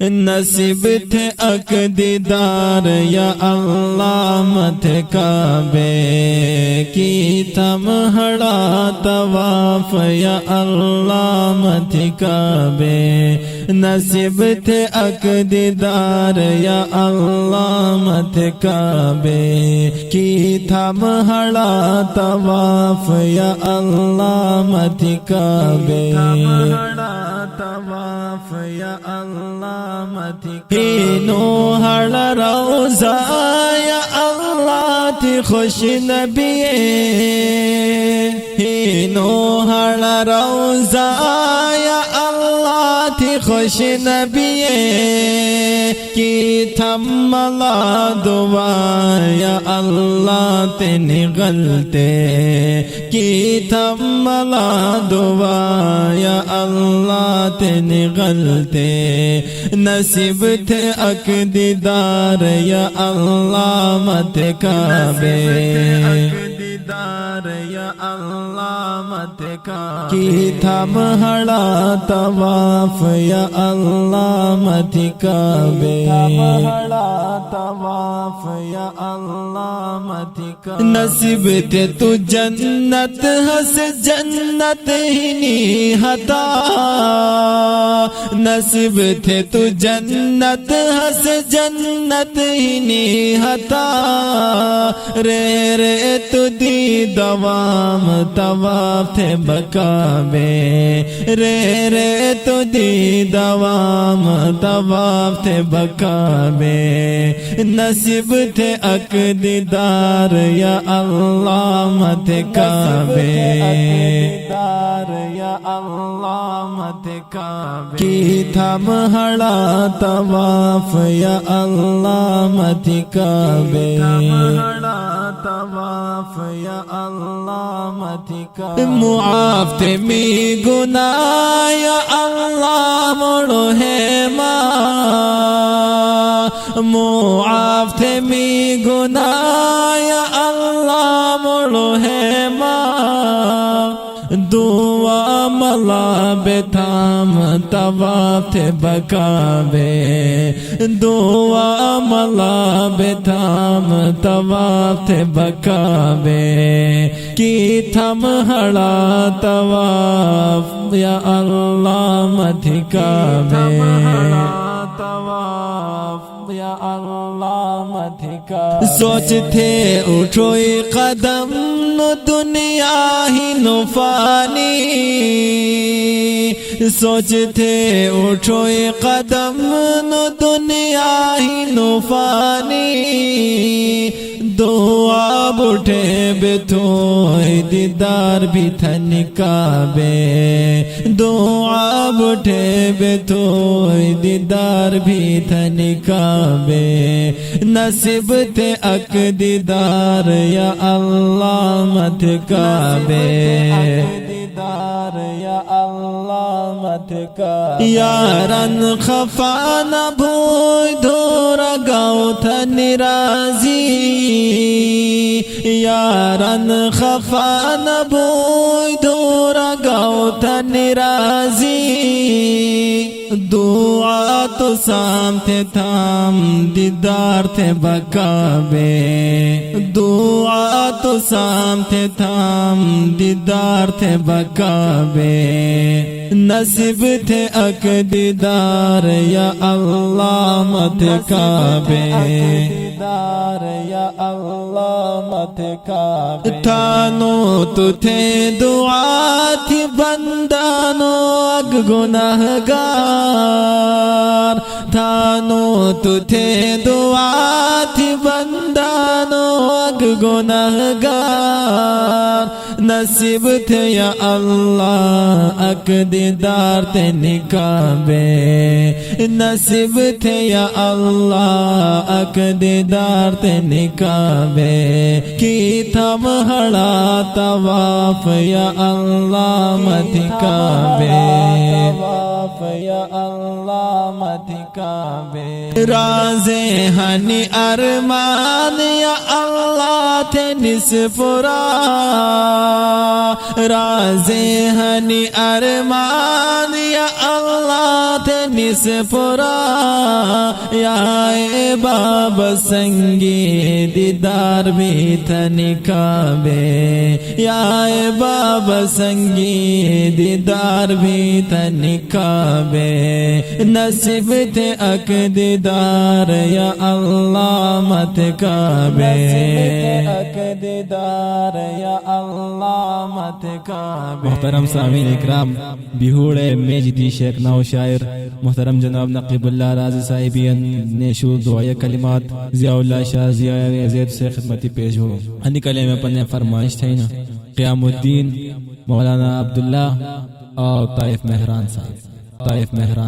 نصیب تھے اک دیدار یا اللہ مت کعبے کی تم ہڑا طواف یا اللہ مت کعبے نصیب تھے اک دیدار یا اللہ مت کعبے کی تم ہڑا طواف یا اللہ مت کعبے طواف یا اللہ ہینو ہڑ روزہ یا اللہ تھی خوش نبیے ہینو ہڑ روزہ یا اللہ تھی خوش نبیے کی تھملا دعا یا اللہ تینے غلطے کی تھملا دعا یا اللہ تینے غلطے نصیب تھے اک دیدار یا اللہ مت کعبے دیدار یا اللہ مت کعبے کی تھم ہڑا طواف یا اللہ مت کعبے طواف یا اللہ مت کعبے نصیب تھے تو جنت ہس جنت ہی نہیں ہتا نصیب تھے تو جنت ہس جنت ہی نہیں ہتا رے رے تو دی دوام طواف تھے بکعبے رے رے تو دی دوام طواف تھے بکعبے نصیب تھے اک دیدار یا اللہ مت کعبے دیدار یا اللہ مت کعبے کی تھم ہڑا طواف یا اللہ مت کعبے طواف یا اللہ مت کعبے معاف تھے می گناہ یا اللہ مڑو ہے ماں معاف تھے می گناہ یا اللہ مڑو ہے ماں دعا ملا بتام طواف تھے بکعبے دعا ملا بتام طواف تھے بکعبے کی تھم ہڑا طواف یا اللہ مت کعبے طواف یا اللہ مت کعبے سوچ تھے اٹھوئی قدم نو دنیا ہی نو فانی سوچ تھے اٹھوئی قدم نو دنیا ہی نو فانی دعا بٹھے بتھوئی دیدار بھی تھن کعبے دعا بٹھے بتھوئی دیدار بھی تھن کعبے نصیب تھے اک دیدار یا اللہ مت کعبے دیدار یا اللہ مت کعبے یارن خفا نہ بھوئی دھورا گاؤں تھا نرازی یارن خفا نہ بھوئی دھورا گاؤں تھا نرازی دعا تو سام تھے تھام دیدار تھے بکعبے دعا تو سام تھے تھام دیدار تھے بکعبے نصیب تھے اک دیدار یا اللہ مت کعبے دیدار یا اللہ مت کعبے تھانو تو تھے دعا تھی بندانو اگ گناہگار تھانو تو تھے دعا تھی بندانو اگ گناہگار نصیب تھے یا اللہ اک دیدار تے نکعبے نصیب تھے یا اللہ اک دیدار تے نکعبے کی تھم ہڑا طواف یا اللہ مت کعبے طواف یا اللہ مت کعبے راز ہنی ارمان یا اللہ تھے نسپورا راز ہنی ارمان یا اللہ تنس پورا یا باب سنگی دیدار بھی تنکابے یا باب سنگی دیدار بھی تنکابے نصیب تے اک دیدار یا اللہ مت کعبے اک دیدار یا اللہ مت کعبے. محترم سامعین اکرام، بیہوڑے میجدی شیخ ناو شاعر محترم جناب نقیب اللہ رازی صاحبین نیشو دعائے کلمات ضیاء اللہ شاہ ضیاء زید سے خدمتی پیش ہو. انی کلمہ پنے فرمائش تھے نا قیام الدین مولانا عبداللہ اور طائف مہران صاحب. طائف مہران